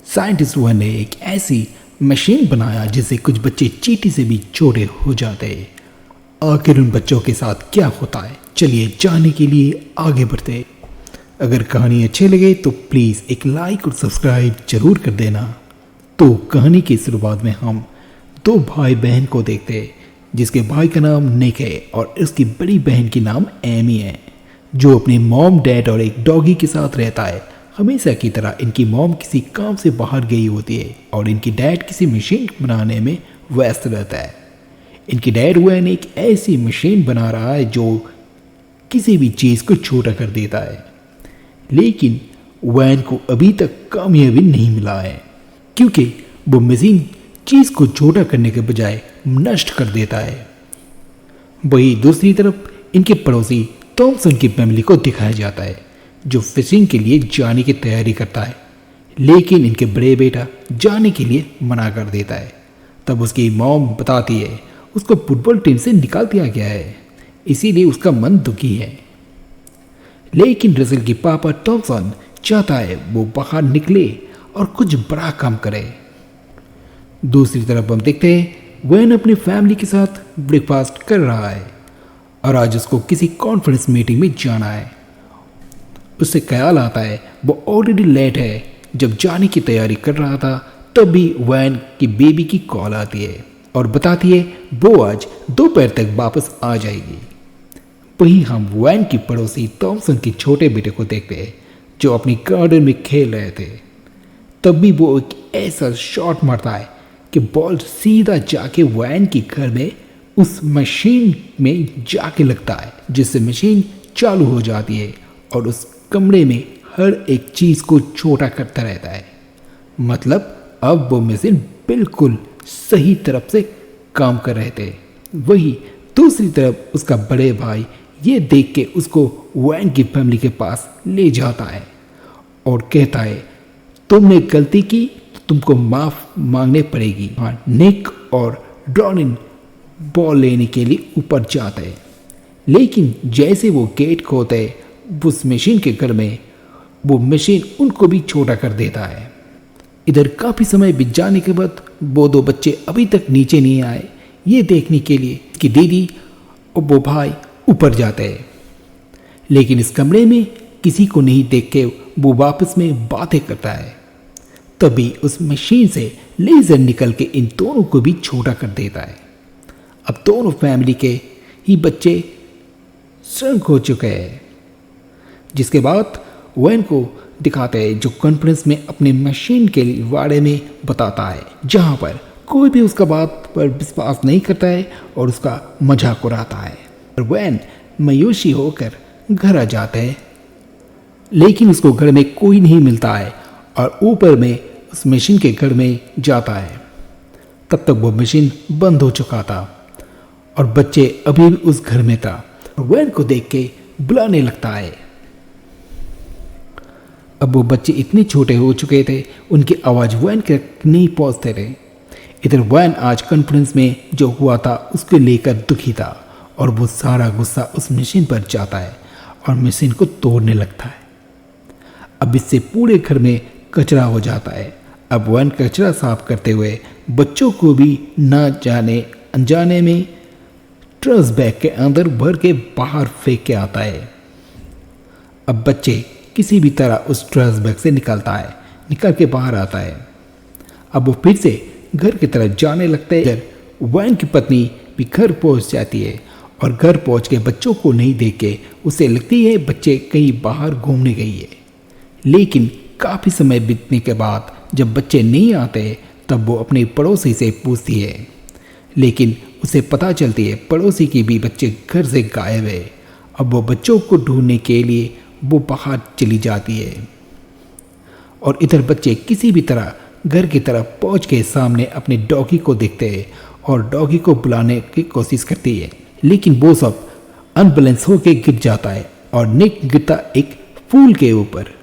Scientist ने एक ऐसी मशीन बनाया जिससे कुछ बच्चे चींटी से भी छोटे हो जाते। आखिर उन बच्चों के साथ क्या होता है, चलिए जानने के लिए आगे बढ़ते। अगर कहानी अच्छी लगे तो प्लीज़ एक लाइक और सब्सक्राइब जरूर कर देना। तो कहानी की शुरुआत में हम दो भाई बहन को देखते हैं, जिसके भाई का नाम निक है और उसकी बड़ी बहन की नाम एमी है, जो अपने मॉम डैड और एक डॉगी के साथ रहता है। हमेशा की तरह इनकी मॉम किसी काम से बाहर गई होती है और इनकी डैड किसी मशीन बनाने में व्यस्त रहता है। इनकी डैड वैन एक ऐसी मशीन बना रहा है जो किसी भी चीज़ को छोटा कर देता है, लेकिन वैन को अभी तक कामयाबी नहीं मिला है, क्योंकि वो मशीन चीज़ को छोटा करने के बजाय नष्ट कर देता है। वही दूसरी तरफ इनके पड़ोसी थॉमसन की फैमिली को दिखाया जाता है, जो फिशिंग के लिए जाने की तैयारी करता है, लेकिन इनके बड़े बेटा जाने के लिए मना कर देता है। तब उसकी मॉम बताती है उसको फुटबॉल टीम से निकाल दिया गया है, इसीलिए उसका मन दुखी है। लेकिन रसेल की पापा थॉमसन चाहता है वो बाहर निकले और कुछ बड़ा काम करे। दूसरी तरफ हम देखते हैं वैन अपनी फैमिली के साथ ब्रेकफास्ट कर रहा है और आज उसको किसी कॉन्फ्रेंस मीटिंग में जाना है। उससे ख्याल आता है वो ऑलरेडी लेट है। जब जाने की तैयारी कर रहा था तब भी वैन की बेबी की कॉल आती है और बताती है वो आज दोपहर तक वापस आ जाएगी। वहीं हम वैन की पड़ोसी थॉमसन के छोटे बेटे को देखते हैं, जो अपनी गार्डन में खेल रहे थे। तब भी वो एक ऐसा शॉट मारता है कि बॉल सीधा जाके वैन के घर में उस मशीन में जाके लगता है, जिससे मशीन चालू हो जाती है और उस कमरे में हर एक चीज़ को छोटा करता रहता है। मतलब अब वो मशीन बिल्कुल सही तरफ से काम कर रहे थे। वही दूसरी तरफ उसका बड़े भाई ये देख के उसको वैन की फैमिली के पास ले जाता है और कहता है तुमने गलती की, तुमको माफ़ मांगने पड़ेगी। हाँ, निक और डॉनिन बॉल लेने के लिए ऊपर जाते हैं, लेकिन जैसे वो गेट खोलते हैं उस मशीन के घर में, वो मशीन उनको भी छोटा कर देता है। इधर काफ़ी समय बीत जाने के बाद वो दो बच्चे अभी तक नीचे नहीं आए, ये देखने के लिए कि दीदी और वो भाई ऊपर जाते हैं। लेकिन इस कमरे में किसी को नहीं देख के वो वापस में बातें करता है। तभी उस मशीन से लेज़र निकल के इन दोनों को भी छोटा कर देता है। अब दोनों फैमिली के ही बच्चे श्रंक हो चुके हैं। जिसके बाद वैन को दिखाते हैं जो कॉन्फ्रेंस में अपने मशीन के बारे में बताता है, जहाँ पर कोई भी उसका बात पर विश्वास नहीं करता है और उसका मजाक उड़ाता है। और वैन मायूसी होकर घर आ जाते हैं, लेकिन उसको घर में कोई नहीं मिलता है और ऊपर में उस मशीन के घर में जाता है। तब तक वो मशीन बंद हो चुका था और बच्चे अभी भी उस घर में था और वैन को देख के बुलाने लगता है। अब वो बच्चे इतने छोटे हो चुके थे, उनकी आवाज़ वैन तक नहीं पहुंचते थे। इधर वैन आज कॉन्फ्रेंस में जो हुआ था उसको लेकर दुखी था और वो सारा गुस्सा उस मशीन पर जाता है और मशीन को तोड़ने लगता है। अब इससे पूरे घर में कचरा हो जाता है। अब वैन कचरा साफ करते हुए बच्चों को भी न जाने अनजाने में ट्रस बैग के अंदर भर के बाहर फेंक के आता है। अब बच्चे किसी भी तरह उस ट्रस बैग से निकल के बाहर आता है। अब वो फिर से घर की तरफ जाने लगते हैं। इधर वैन की पत्नी भी घर पहुंच जाती है और घर पहुंच के बच्चों को नहीं देख के उसे लगती है बच्चे कहीं बाहर घूमने गई है। लेकिन काफ़ी समय बीतने के बाद जब बच्चे नहीं आते तब वो अपने पड़ोसी से पूछती है, लेकिन उसे पता चलती है पड़ोसी के भी बच्चे घर से गायब है। अब वो बच्चों को ढूंढने के लिए वो बाहर चली जाती है और इधर बच्चे किसी भी तरह घर की तरफ पहुंच के सामने अपने डॉगी को देखते हैं और डॉगी को बुलाने की कोशिश करती है, लेकिन वो सब अनबैलेंस होकर गिर जाता है और निक गिरता एक फूल के ऊपर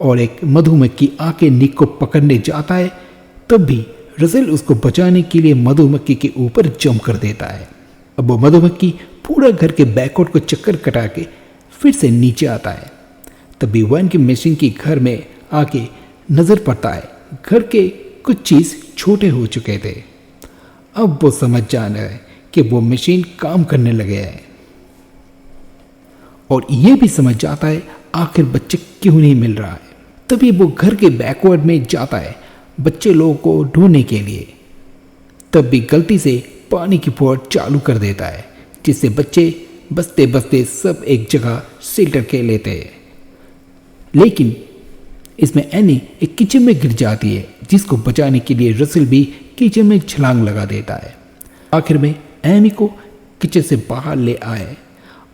और एक मधुमक्खी आके निक को पकड़ने जाता है। तब भी रसेल उसको बचाने के लिए मधुमक्खी के ऊपर जंप कर देता है। अब वो मधुमक्खी पूरा घर के बैकआउट को चक्कर कटा के फिर से नीचे आता है। तभी वैन की मशीन की घर में आके नजर पड़ता है घर के कुछ चीज़ छोटे हो चुके थे। अब वो समझ जाना है कि वो मशीन काम करने लगे है और ये भी समझ जाता है आखिर बच्चे क्यों नहीं मिल रहा है। तभी वो घर के बैकवर्ड में जाता है बच्चे लोगों को ढूंढने के लिए। तब भी गलती से पानी की पोर चालू कर देता है, जिससे बच्चे बसते बसते सब एक जगह शेल्टर के लेते हैं। लेकिन इसमें एनी एक किचन में गिर जाती है, जिसको बचाने के लिए रसेल भी किचन में छलांग लगा देता है। आखिर में एमी को किचन से बाहर ले आए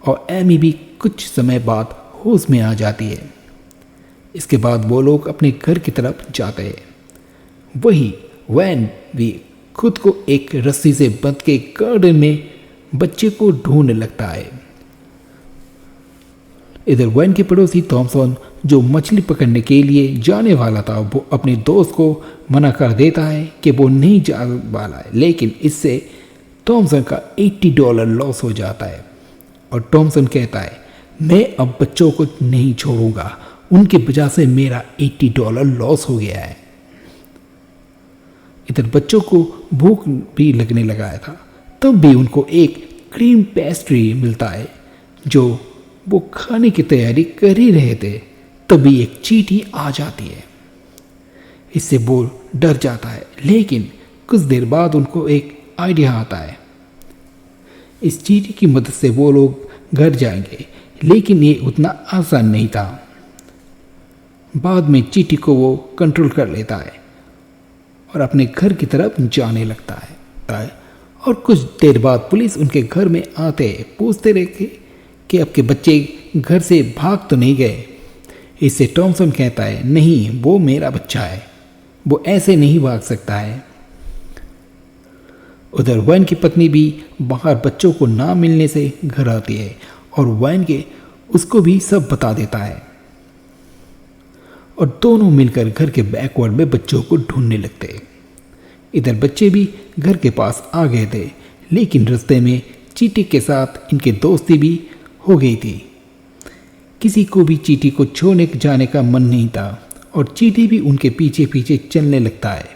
और एमी भी कुछ समय बाद होश में आ जाती है। इसके बाद वो लोग अपने घर की तरफ जाते हैं। वही वैन भी खुद को एक रस्सी से बंध के गार्डन में बच्चे को ढूंढने लगता है। इधर वैन के पड़ोसी थॉमसन, जो मछली पकड़ने के लिए जाने वाला था, वो अपने दोस्त को मना कर देता है कि वो नहीं जा वाला है। लेकिन इससे थॉमसन का $80 लॉस हो जाता है और थॉमसन कहता है, मैं अब बच्चों को नहीं छोड़ूंगा, उनकी वजह से मेरा $80 लॉस हो गया है। इधर बच्चों को भूख भी लगने लगा था। तब भी उनको एक क्रीम पेस्ट्री मिलता है जो वो खाने की तैयारी कर ही रहे थे। तभी एक चींटी आ जाती है। इससे वो डर जाता है, लेकिन कुछ देर बाद उनको एक आइडिया आता है। इस चींटी की मदद से वो लोग घर जाएंगे, लेकिन ये उतना आसान नहीं था। बाद में चींटी को वो कंट्रोल कर लेता है और अपने घर की तरफ जाने लगता है। और कुछ देर बाद पुलिस उनके घर में आते पूछते रहे कि आपके बच्चे घर से भाग तो नहीं गए। इससे थॉमसन कहता है, नहीं, वो मेरा बच्चा है, वो ऐसे नहीं भाग सकता है। उधर वैन की पत्नी भी बाहर बच्चों को ना मिलने से घर आती है और वैन के उसको भी सब बता देता है और दोनों मिलकर घर के बैकवर्ड में बच्चों को ढूंढने लगते हैं। इधर बच्चे भी घर के पास आ गए थे, लेकिन रास्ते में चींटी के साथ इनके दोस्ती भी हो गई थी। किसी को भी चींटी को छोड़ने जाने का मन नहीं था और चींटी भी उनके पीछे पीछे चलने लगता है।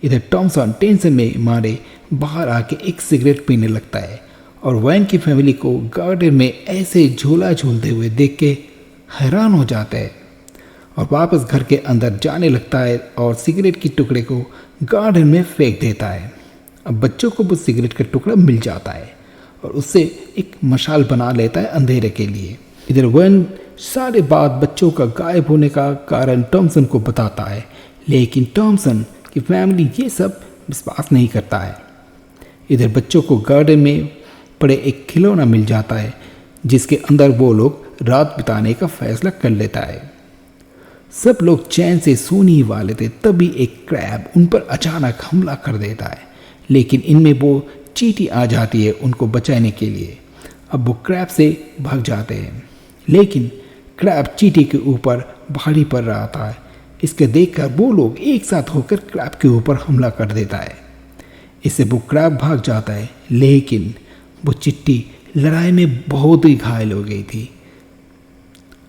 इधर थॉमसन टेंशन में मारे बाहर आके एक सिगरेट पीने लगता है और वैन की फैमिली को गार्डन में ऐसे झूला झूलते हुए देख के हैरान हो जाता है और वापस घर के अंदर जाने लगता है और सिगरेट की टुकड़े को गार्डन में फेंक देता है। अब बच्चों को वो सिगरेट का टुकड़ा मिल जाता है और उससे एक मशाल बना लेता है अंधेरे के लिए। इधर वैन सारे बात बच्चों का गायब होने का कारण थॉमसन को बताता है, लेकिन थॉमसन की फैमिली ये सब विश्वास नहीं करता है। इधर बच्चों को गार्डन में पड़े एक खिलौना मिल जाता है, जिसके अंदर वो लोग रात बिताने का फैसला कर लेता है। सब लोग चैन से सोने ही वाले थे, तभी एक क्रैब उन पर अचानक हमला कर देता है, लेकिन इनमें वो चींटी आ जाती है उनको बचाने के लिए। अब वो क्रैब से भाग जाते हैं, लेकिन क्रैब चींटी के ऊपर भारी पड़ रहा था। इसके देखकर वो लोग एक साथ होकर क्रैब के ऊपर हमला कर देता है। इससे वो क्रैब भाग जाता है, लेकिन वो चींटी लड़ाई में बहुत ही घायल हो गई थी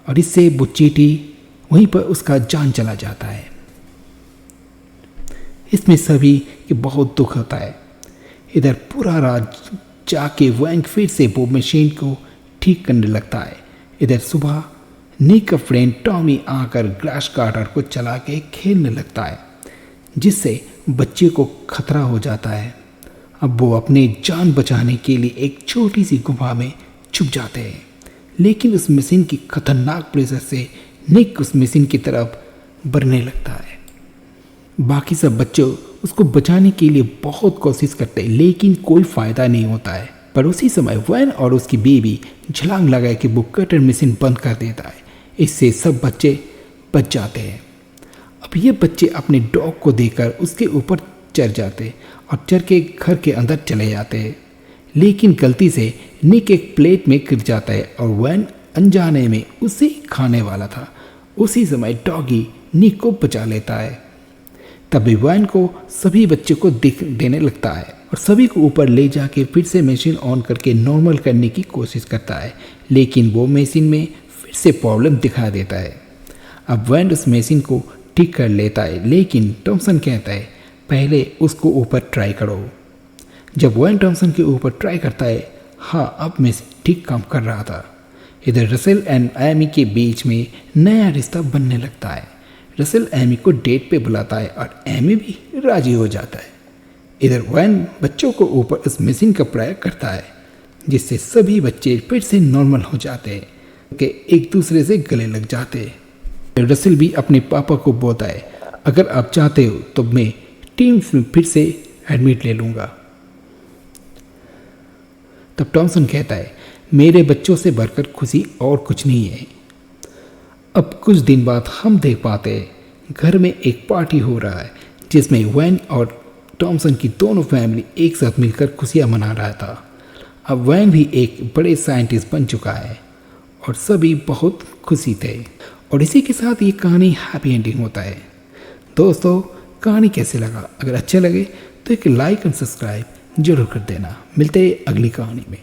और इससे वो चींटी वहीं पर उसका जान चला जाता है। इसमें सभी के बहुत दुख होता है। इधर पूरा रात जाके वैन फिर से वो मशीन को ठीक करने लगता है। इधर सुबह निक का फ्रेंड टॉमी आकर ग्रास काटर को चला के खेलने लगता है, जिससे बच्चे को खतरा हो जाता है। अब वो अपने जान बचाने के लिए एक छोटी सी गुफा में छुप जाते हैं, लेकिन उस मशीन की खतरनाक प्रेशर से निक उस मशीन की तरफ बढ़ने लगता है। बाकी सब बच्चे उसको बचाने के लिए बहुत कोशिश करते हैं, लेकिन कोई फ़ायदा नहीं होता है। पर उसी समय वैन और उसकी बेबी छलांग लगा के वो कटर मशीन बंद कर देता है। इससे सब बच्चे बच जाते हैं। अब ये बच्चे अपने डॉग को देखकर उसके ऊपर चढ़ जाते और चढ़ के घर के अंदर चले जाते हैं, लेकिन गलती से निक एक प्लेट में गिर जाता है और वैन अनजाने में उसे खाने वाला था। उसी समय डॉगी निक को बचा लेता है। तभी वैन को सभी बच्चों को दिख देने लगता है और सभी को ऊपर ले जाके फिर से मशीन ऑन करके नॉर्मल करने की कोशिश करता है, लेकिन वो मशीन में फिर से प्रॉब्लम दिखा देता है। अब वैन उस मशीन को ठीक कर लेता है, लेकिन टॉमसन कहता है पहले उसको ऊपर ट्राई करो। जब वैन टॉमसन के ऊपर ट्राई करता है, हाँ अब मैं ठीक काम कर रहा था। इधर रसेल एंड एमी के बीच में नया रिश्ता बनने लगता है। रसेल एमी को डेट पे बुलाता है और एमी भी राजी हो जाता है। इधर वैन बच्चों को ऊपर उस मशीन का प्रयोग करता है, जिससे सभी बच्चे फिर से नॉर्मल हो जाते हैं कि एक दूसरे से गले लग जाते हैं। रसेल भी अपने पापा को बोलता है अगर आप चाहते हो तो मैं टीम में फिर से एडमिट ले लूँगा। तब टॉमसन कहता है मेरे बच्चों से बढ़कर खुशी और कुछ नहीं है। अब कुछ दिन बाद हम देख पाते हैं घर में एक पार्टी हो रहा है, जिसमें वैन और टॉमसन की दोनों फैमिली एक साथ मिलकर खुशियाँ मना रहा था। अब वैन भी एक बड़े साइंटिस्ट बन चुका है और सभी बहुत खुशी थे। और इसी के साथ ये कहानी हैप्पी एंडिंग होता है। दोस्तों, कहानी कैसे लगा? अगर अच्छा लगे तो एक लाइक और सब्सक्राइब जरूर कर देना। मिलते हैं अगली कहानी में।